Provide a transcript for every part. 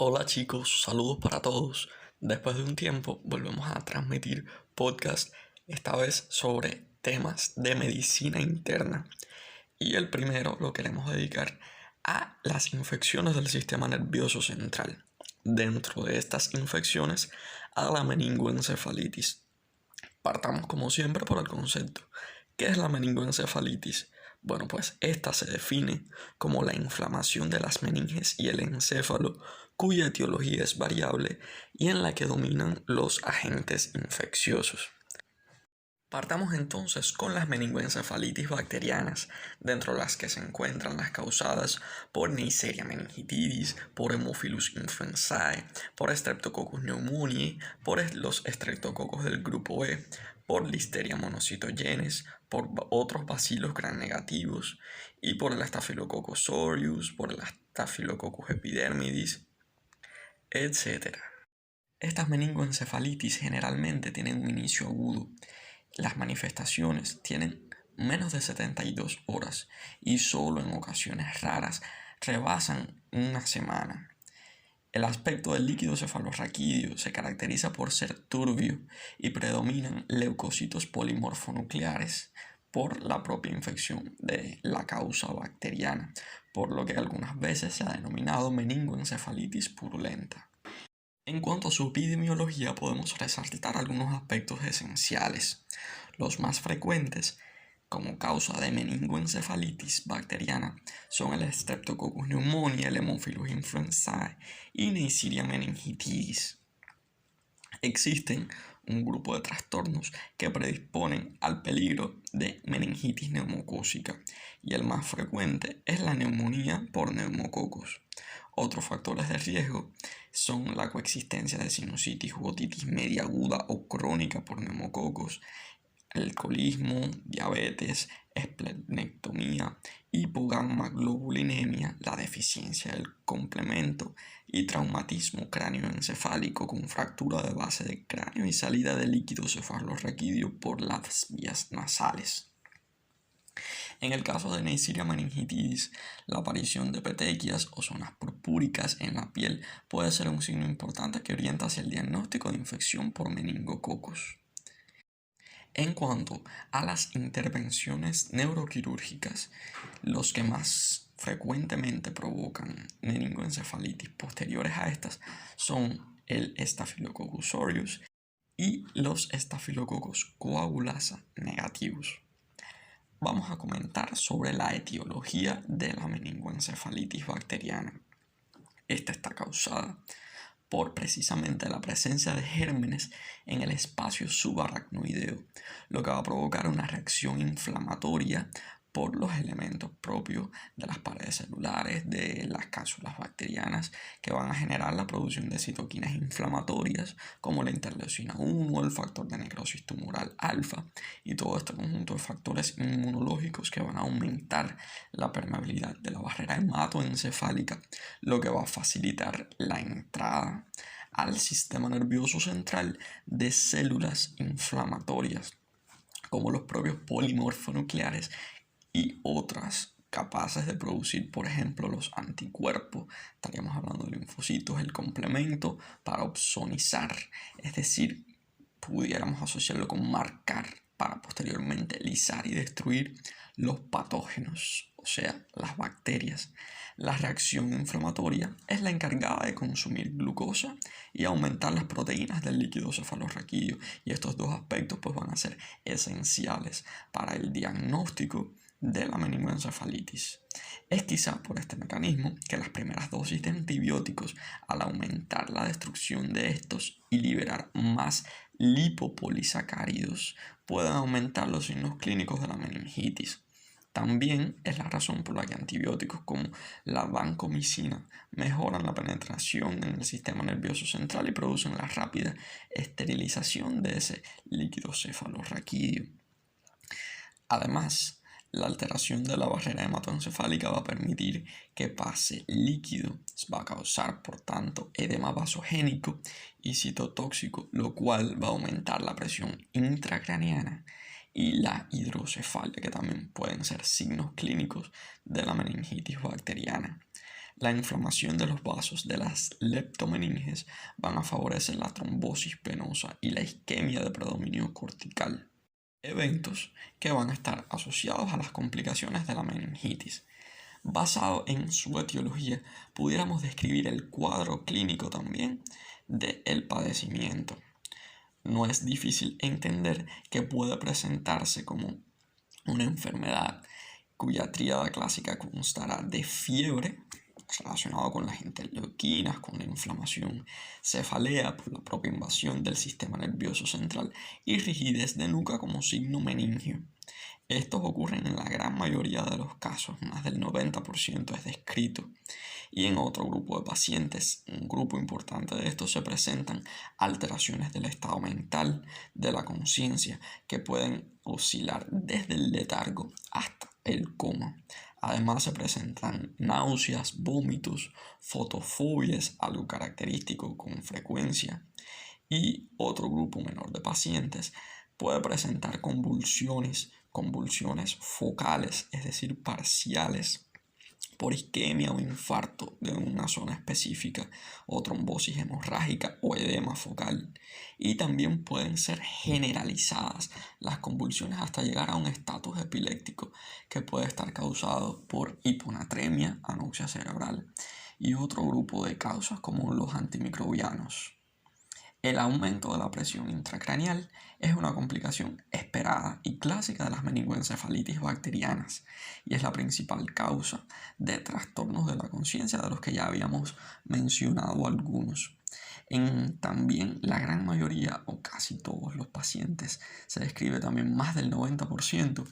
Hola chicos, saludos para todos. Después de un tiempo volvemos a transmitir podcast, esta vez sobre temas de medicina interna. Y el primero lo queremos dedicar a las infecciones del sistema nervioso central. Dentro de estas infecciones, a la meningoencefalitis. Partamos como siempre por el concepto. ¿Qué es la meningoencefalitis? Bueno, pues esta se define como la inflamación de las meninges y el encéfalo, cuya etiología es variable y en la que dominan los agentes infecciosos. Partamos entonces con las meningoencefalitis bacterianas, dentro de las que se encuentran las causadas por Neisseria meningitidis, por Haemophilus influenzae, por Streptococcus pneumoniae, por los estreptococos del grupo E, por Listeria monocytogenes, por otros bacilos gram negativos y por el Staphylococcus aureus, por el Staphylococcus epidermidis, etc. Estas meningoencefalitis generalmente tienen un inicio agudo. Las manifestaciones tienen menos de 72 horas y solo en ocasiones raras rebasan una semana. El aspecto del líquido cefalorraquídeo se caracteriza por ser turbio y predominan leucocitos polimorfonucleares por la propia infección de la causa bacteriana, por lo que algunas veces se ha denominado meningoencefalitis purulenta. En cuanto a su epidemiología, podemos resaltar algunos aspectos esenciales. Los más frecuentes como causa de meningoencefalitis bacteriana son el Streptococcus pneumoniae, el Haemophilus influenzae y Neisseria meningitidis. Existen un grupo de trastornos que predisponen al peligro de meningitis neumocócica y el más frecuente es la neumonía por neumococos. Otros factores de riesgo son la coexistencia de sinusitis u otitis media aguda o crónica por neumococos, alcoholismo, diabetes, esplenectomía, hipogammaglobulinemia, la deficiencia del complemento y traumatismo cráneoencefálico con fractura de base del cráneo y salida de líquido cefalorraquídeo por las vías nasales. En el caso de Neisseria meningitidis, la aparición de petequias o zonas purpúricas en la piel puede ser un signo importante que orienta hacia el diagnóstico de infección por meningococos. En cuanto a las intervenciones neuroquirúrgicas, los que más frecuentemente provocan meningoencefalitis posteriores a estas son el Staphylococcus aureus y los Staphylococcus coagulasa negativos. Vamos a comentar sobre la etiología de la meningoencefalitis bacteriana. Esta está causada por precisamente la presencia de gérmenes en el espacio subaracnoideo, lo que va a provocar una reacción inflamatoria por los elementos propios de las paredes celulares, de las cápsulas bacterianas, que van a generar la producción de citoquinas inflamatorias como la interleucina 1, el factor de necrosis tumoral alfa y todo este conjunto de factores inmunológicos que van a aumentar la permeabilidad de la barrera hematoencefálica, lo que va a facilitar la entrada al sistema nervioso central de células inflamatorias como los propios polimorfonucleares y otras capaces de producir, por ejemplo, los anticuerpos. Estaríamos hablando de linfocitos, el complemento para opsonizar, es decir, pudiéramos asociarlo con marcar para posteriormente lisar y destruir los patógenos, o sea, las bacterias. La reacción inflamatoria es la encargada de consumir glucosa y aumentar las proteínas del líquido cefalorraquídeo, y estos dos aspectos pues, van a ser esenciales para el diagnóstico de la meningoencefalitis. Es quizá por este mecanismo que las primeras dosis de antibióticos, al aumentar la destrucción de estos y liberar más lipopolisacáridos, pueden aumentar los signos clínicos de la meningitis. También es la razón por la que antibióticos como la vancomicina mejoran la penetración en el sistema nervioso central y producen la rápida esterilización de ese líquido cefalorraquídeo. Además, la alteración de la barrera hematoencefálica va a permitir que pase líquido, va a causar por tanto edema vasogénico y citotóxico, lo cual va a aumentar la presión intracraneana y la hidrocefalia, que también pueden ser signos clínicos de la meningitis bacteriana. La inflamación de los vasos de las leptomeninges van a favorecer la trombosis venosa y la isquemia de predominio cortical, eventos que van a estar asociados a las complicaciones de la meningitis. Basado en su etiología, pudiéramos describir el cuadro clínico también del padecimiento. No es difícil entender que puede presentarse como una enfermedad cuya tríada clásica constará de fiebre, relacionado con las interleuquinas, con la inflamación, cefalea por la propia invasión del sistema nervioso central y rigidez de nuca como signo meningio. Estos ocurren en la gran mayoría de los casos, más del 90% es descrito. Y en otro grupo de pacientes, un grupo importante de estos, se presentan alteraciones del estado mental, de la conciencia, que pueden oscilar desde el letargo hasta el coma. Además se presentan náuseas, vómitos, fotofobias, algo característico con frecuencia. Y otro grupo menor de pacientes puede presentar convulsiones focales, es decir, parciales, por isquemia o infarto de una zona específica, o trombosis hemorrágica o edema focal. Y también pueden ser generalizadas las convulsiones hasta llegar a un estatus epiléptico que puede estar causado por hiponatremia, anoxia cerebral y otro grupo de causas como los antimicrobianos. El aumento de la presión intracraneal es una complicación esperada y clásica de las meningoencefalitis bacterianas y es la principal causa de trastornos de la conciencia, de los que ya habíamos mencionado algunos. En también la gran mayoría o casi todos los pacientes, se describe también más del 90%,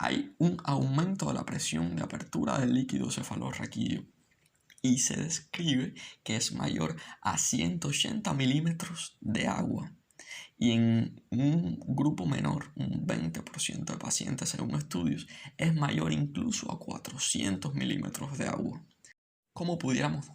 hay un aumento de la presión de apertura del líquido cefalorraquídeo y se describe que es mayor a 180 milímetros de agua. Y en un grupo menor, un 20% de pacientes según estudios, es mayor incluso a 400 milímetros de agua. ¿Cómo pudiéramos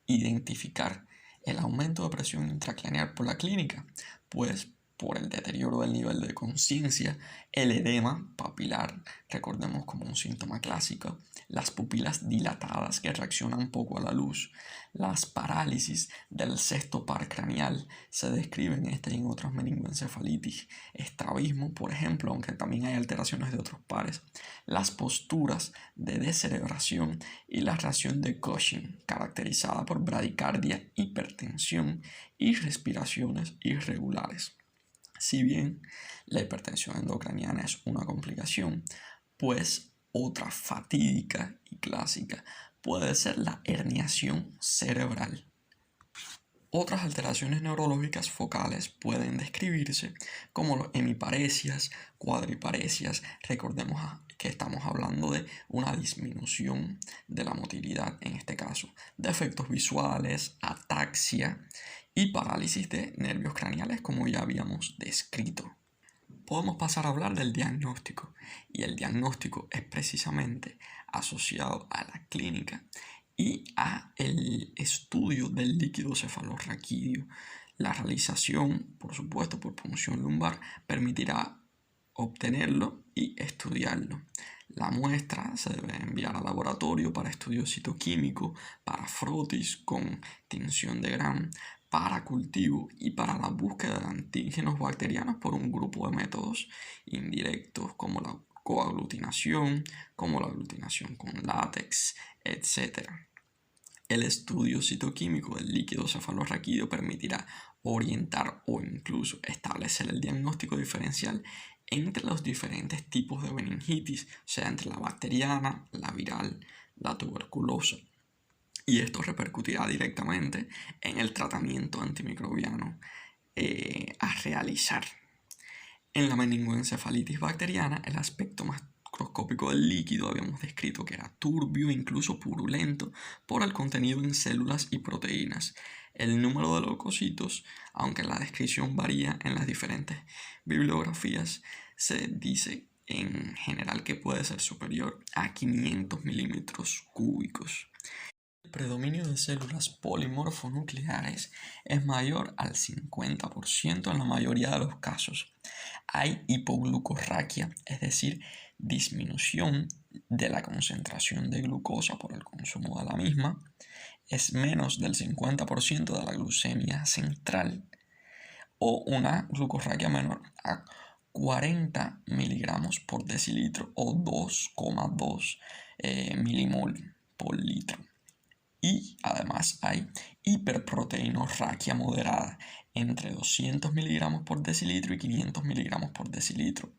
identificar el aumento de presión intracraneal por la clínica? Pues por el deterioro del nivel de conciencia, el edema papilar, recordemos como un síntoma clásico, las pupilas dilatadas que reaccionan poco a la luz, las parálisis del sexto par craneal, se describen y en otras meningoencefalitis, estrabismo, por ejemplo, aunque también hay alteraciones de otros pares, las posturas de descerebración y la reacción de Cushing, caracterizada por bradicardia, hipertensión y respiraciones irregulares. Si bien la hipertensión endocraniana es una complicación, pues otra fatídica y clásica puede ser la herniación cerebral. Otras alteraciones neurológicas focales pueden describirse como las hemiparesias, cuadriparesias. Recordemos que estamos hablando de una disminución de la motilidad en este caso, defectos visuales, ataxia y parálisis de nervios craneales, como ya habíamos descrito. Podemos pasar a hablar del diagnóstico, y el diagnóstico es precisamente asociado a la clínica y a el estudio del líquido cefalorraquídeo. La realización, por supuesto, por punción lumbar, permitirá obtenerlo y estudiarlo. La muestra se debe enviar al laboratorio para estudio citoquímico, para frotis con tinción de Gram, para cultivo y para la búsqueda de antígenos bacterianos por un grupo de métodos indirectos como la coaglutinación, como la aglutinación con látex, etc. El estudio citoquímico del líquido cefalorraquídeo permitirá orientar o incluso establecer el diagnóstico diferencial entre los diferentes tipos de meningitis, o sea, entre la bacteriana, la viral, la tuberculosa. Y esto repercutirá directamente en el tratamiento antimicrobiano a realizar. En la meningoencefalitis bacteriana, el aspecto macroscópico del líquido habíamos descrito que era turbio e incluso purulento por el contenido en células y proteínas. El número de leucocitos, aunque la descripción varía en las diferentes bibliografías, se dice en general que puede ser superior a 500 milímetros cúbicos. El predominio de células polimorfonucleares es mayor al 50% en la mayoría de los casos. Hay hipoglucorraquia, es decir, disminución de la concentración de glucosa por el consumo de la misma, es menos del 50% de la glucemia central, o una glucorraquia menor a 40 miligramos por decilitro o 2,2 milimol por litro. Y además hay hiperproteinorraquia moderada entre 200 miligramos por decilitro y 500 miligramos por decilitro.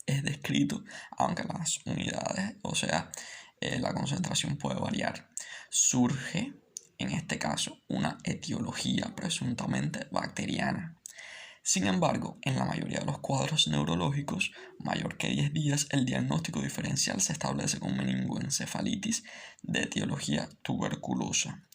Es descrito, aunque las unidades, o sea, la concentración puede variar. Surge, en este caso, una etiología presuntamente bacteriana. Sin embargo, en la mayoría de los cuadros neurológicos, mayor que 10 días, el diagnóstico diferencial se establece con meningoencefalitis de etiología tuberculosa.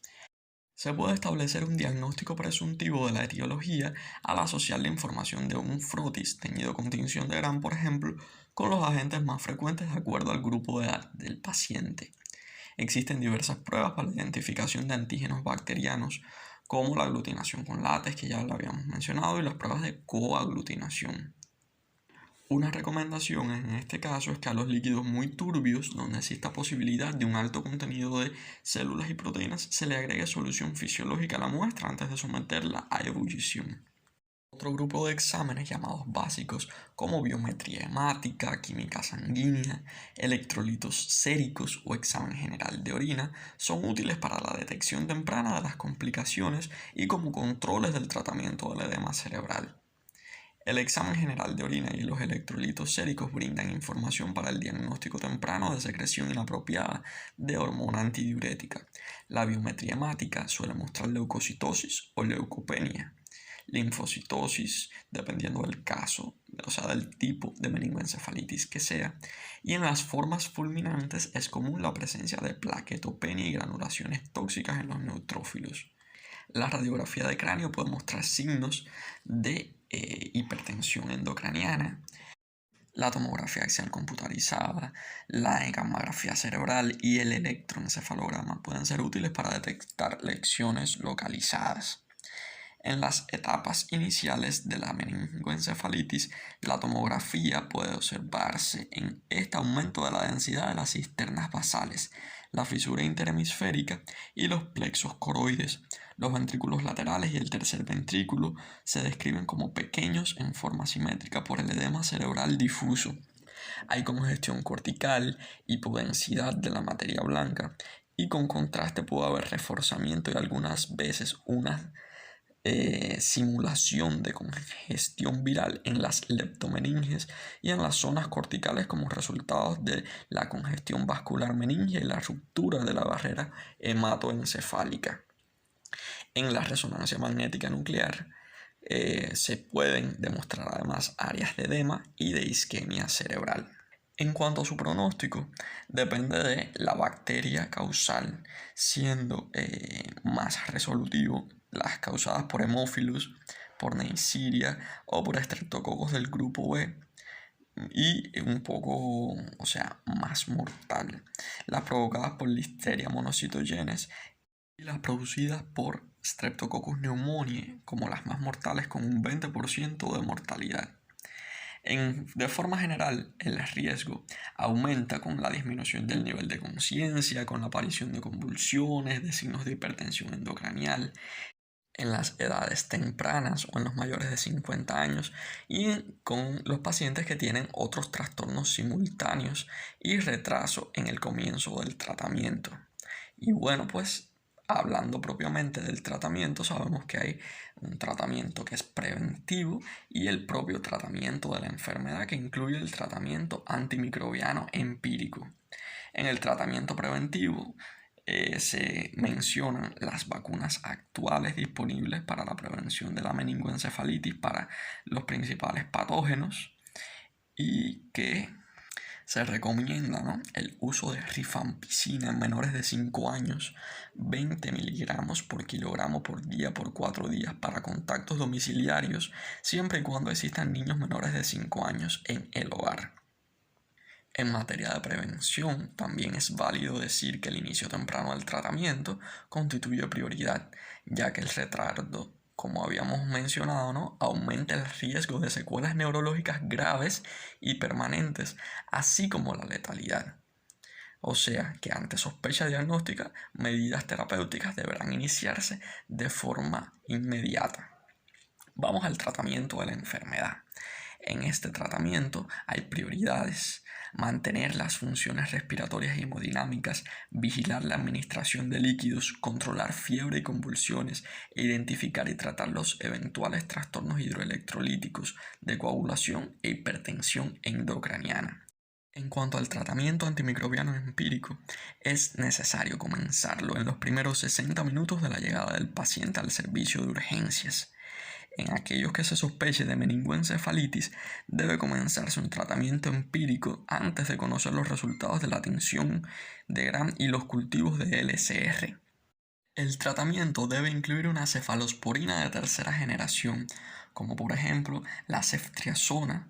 Se puede establecer un diagnóstico presuntivo de la etiología al asociar la información de un frotis teñido con tinción de Gram, por ejemplo, con los agentes más frecuentes de acuerdo al grupo de edad del paciente. Existen diversas pruebas para la identificación de antígenos bacterianos, como la aglutinación con látex, que ya lo habíamos mencionado, y las pruebas de coaglutinación. Una recomendación en este caso es que a los líquidos muy turbios, donde exista posibilidad de un alto contenido de células y proteínas, se le agregue solución fisiológica a la muestra antes de someterla a ebullición. Otro grupo de exámenes llamados básicos, como biometría hemática, química sanguínea, electrolitos séricos o examen general de orina, son útiles para la detección temprana de las complicaciones y como controles del tratamiento del edema cerebral. El examen general de orina y los electrolitos séricos brindan información para el diagnóstico temprano de secreción inapropiada de hormona antidiurética. La biometría hemática suele mostrar leucocitosis o leucopenia, linfocitosis, dependiendo del caso, o sea, del tipo de meningoencefalitis que sea, y en las formas fulminantes es común la presencia de plaquetopenia y granulaciones tóxicas en los neutrófilos. La radiografía de cráneo puede mostrar signos de hipertensión endocraniana. La tomografía axial computarizada, la gammagrafía cerebral y el electroencefalograma pueden ser útiles para detectar lesiones localizadas. En las etapas iniciales de la meningoencefalitis, la tomografía puede observarse en este aumento de la densidad de las cisternas basales, la fisura interhemisférica y los plexos coroides. Los ventrículos laterales y el tercer ventrículo se describen como pequeños en forma simétrica por el edema cerebral difuso. Hay congestión cortical, hipodensidad de la materia blanca y con contraste puede haber reforzamiento y algunas veces una simulación de congestión viral en las leptomeninges y en las zonas corticales como resultado de la congestión vascular meningia y la ruptura de la barrera hematoencefálica. En la resonancia magnética nuclear se pueden demostrar además áreas de edema y de isquemia cerebral. En cuanto a su pronóstico, depende de la bacteria causal, siendo más resolutivo las causadas por Haemophilus, por Neisseria o por estreptococos del grupo B, y un poco, o sea, más mortal, las provocadas por Listeria monocytogenes y las producidas por Streptococcus pneumoniae como las más mortales con un 20% de mortalidad. De forma general, el riesgo aumenta con la disminución del nivel de conciencia, con la aparición de convulsiones, de signos de hipertensión endocranial, en las edades tempranas o en los mayores de 50 años y con los pacientes que tienen otros trastornos simultáneos y retraso en el comienzo del tratamiento. Y bueno, pues hablando propiamente del tratamiento, sabemos que hay un tratamiento que es preventivo y el propio tratamiento de la enfermedad que incluye el tratamiento antimicrobiano empírico. En el tratamiento preventivo se mencionan las vacunas actuales disponibles para la prevención de la meningoencefalitis para los principales patógenos y que se recomienda, ¿no?, el uso de rifampicina en menores de 5 años, 20 miligramos por kilogramo por día por 4 días para contactos domiciliarios, siempre y cuando existan niños menores de 5 años en el hogar. En materia de prevención, también es válido decir que el inicio temprano del tratamiento constituye prioridad, ya que el retardo como habíamos mencionado, ¿no?, aumenta el riesgo de secuelas neurológicas graves y permanentes, así como la letalidad. O sea que ante sospecha diagnóstica, medidas terapéuticas deberán iniciarse de forma inmediata. Vamos al tratamiento de la enfermedad. En este tratamiento hay prioridades: mantener las funciones respiratorias y hemodinámicas, vigilar la administración de líquidos, controlar fiebre y convulsiones, e identificar y tratar los eventuales trastornos hidroelectrolíticos de coagulación e hipertensión endocraniana. En cuanto al tratamiento antimicrobiano empírico, es necesario comenzarlo en los primeros 60 minutos de la llegada del paciente al servicio de urgencias. En aquellos que se sospeche de meningoencefalitis, debe comenzarse un tratamiento empírico antes de conocer los resultados de la tinción de Gram y los cultivos de LCR. El tratamiento debe incluir una cefalosporina de tercera generación, como por ejemplo la ceftriaxona.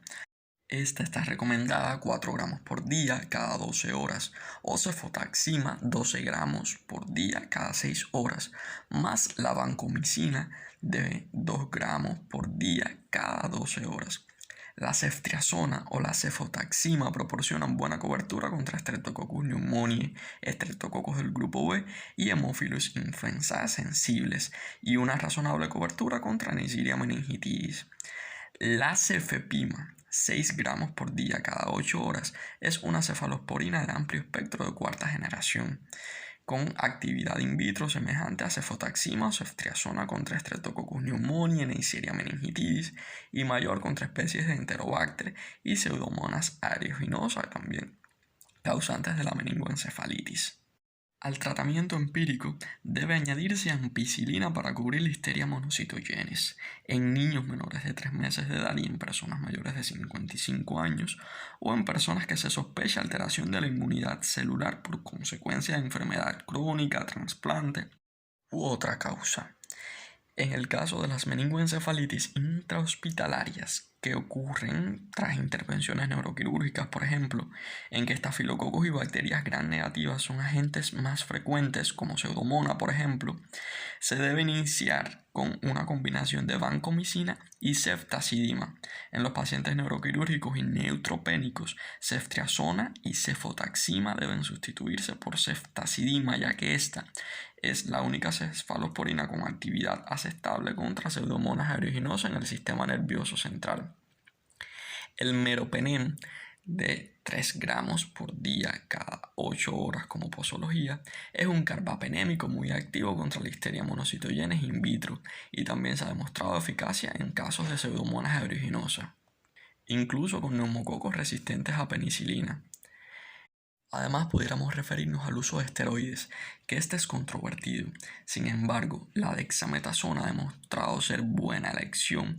Esta está recomendada 4 gramos por día cada 12 horas, o cefotaxima 12 gramos por día cada 6 horas, más la vancomicina de 2 gramos por día cada 12 horas. La ceftriaxona o la cefotaxima proporcionan buena cobertura contra Streptococcus pneumoniae, estreptococos del grupo B y Haemophilus influenzae sensibles, y una razonable cobertura contra Neisseria meningitis. La cefepima, 6 gramos por día cada 8 horas, es una cefalosporina de amplio espectro de cuarta generación, con actividad in vitro semejante a cefotaxima o ceftriaxona contra Streptococcus pneumoniae, Neisseria meningitis, y mayor contra especies de Enterobacter y Pseudomonas aeruginosa, también causantes de la meningoencefalitis. Al tratamiento empírico debe añadirse ampicilina para cubrir Listeria monocytogenes en niños menores de 3 meses de edad y en personas mayores de 55 años, o en personas que se sospecha alteración de la inmunidad celular por consecuencia de enfermedad crónica, trasplante u otra causa. En el caso de las meningoencefalitis intrahospitalarias que ocurren tras intervenciones neuroquirúrgicas, por ejemplo, en que estafilococos y bacterias gram negativas son agentes más frecuentes, como Pseudomonas, por ejemplo, se debe iniciar con una combinación de vancomicina y ceftazidima. En los pacientes neuroquirúrgicos y neutropénicos, ceftriaxona y cefotaxima deben sustituirse por ceftazidima, ya que esta es la única cefalosporina con actividad aceptable contra Pseudomonas aeruginosa en el sistema nervioso central. El meropenem, de 3 gramos por día cada 8 horas como posología, es un carbapenémico muy activo contra Listeria monocytogenes in vitro, y también se ha demostrado eficacia en casos de Pseudomonas aeruginosa, incluso con neumococos resistentes a penicilina. Además, pudiéramos referirnos al uso de esteroides, que este es controvertido. Sin embargo, la dexametasona ha demostrado ser buena elección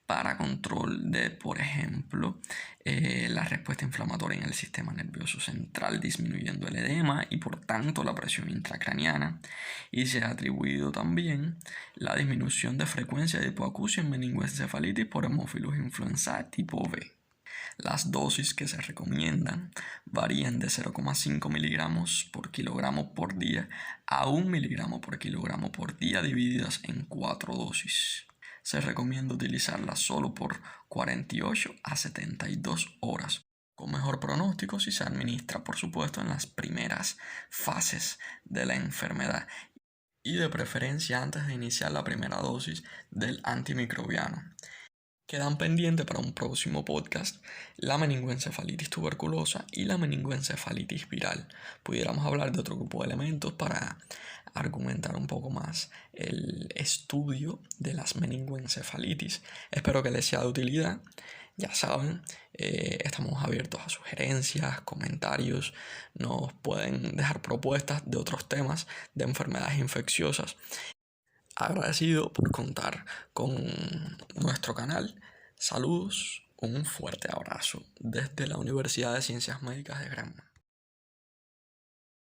para control de, por ejemplo, la respuesta inflamatoria en el sistema nervioso central, disminuyendo el edema y por tanto la presión intracraniana, y se ha atribuido también la disminución de frecuencia de hipoacusia en meningoencefalitis por Haemophilus influenzae tipo B. Las dosis que se recomiendan varían de 0,5 miligramos por kilogramo por día a 1 miligramo por kilogramo por día, divididas en 4 dosis. Se recomienda utilizarlas solo por 48 a 72 horas, con mejor pronóstico si se administra, por supuesto, en las primeras fases de la enfermedad, y de preferencia antes de iniciar la primera dosis del antimicrobiano. Quedan pendientes para un próximo podcast la meningoencefalitis tuberculosa y la meningoencefalitis viral. Pudiéramos hablar de otro grupo de elementos para argumentar un poco más el estudio de las meningoencefalitis. Espero que les sea de utilidad. Ya saben, estamos abiertos a sugerencias, comentarios. Nos pueden dejar propuestas de otros temas de enfermedades infecciosas. Agradecido por contar con nuestro canal. Saludos, un fuerte abrazo desde la Universidad de Ciencias Médicas de Granma.